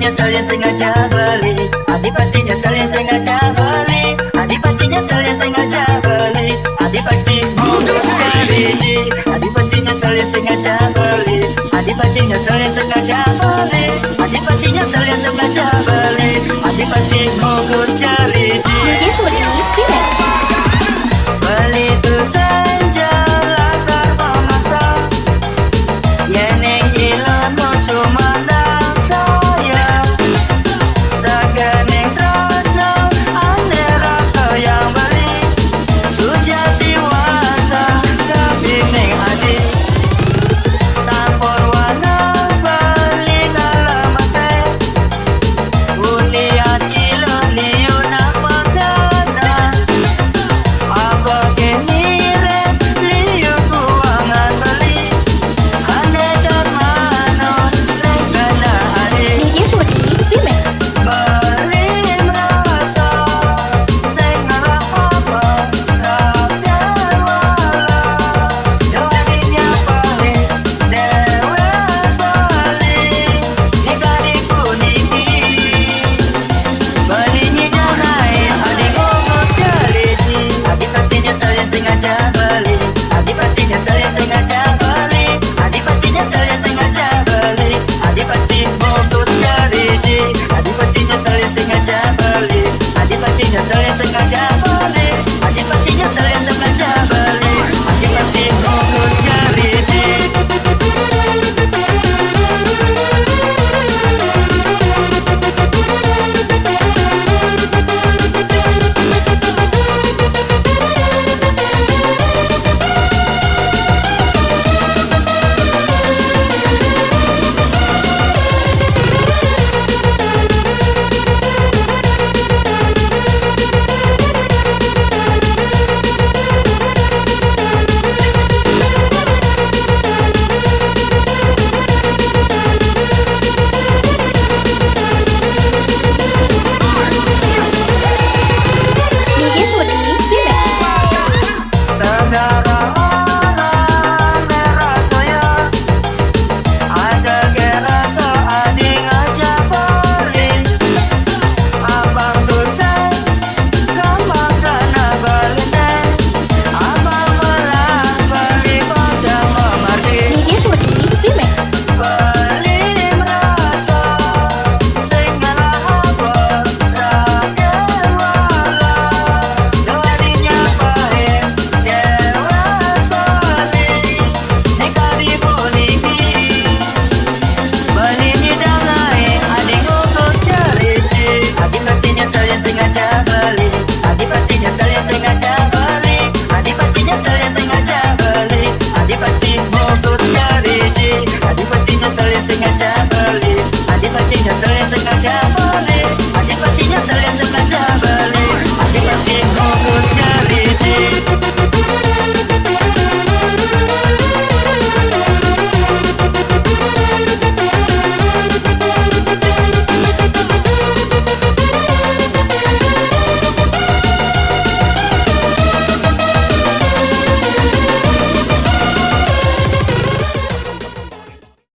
nyesel yang sengaja beli. Adi pasti nyesel yang sengaja beli. Adi pasti nyesel yang sengaja beli. Adi pasti mogok cari. Adi pasti nyesel yang sengaja beli. Adi pasti nyesel yang sengaja beli. Adi pasti nyesel yang sengaja beli. Adi pasti mogok cari. DJ Sudi, Remix.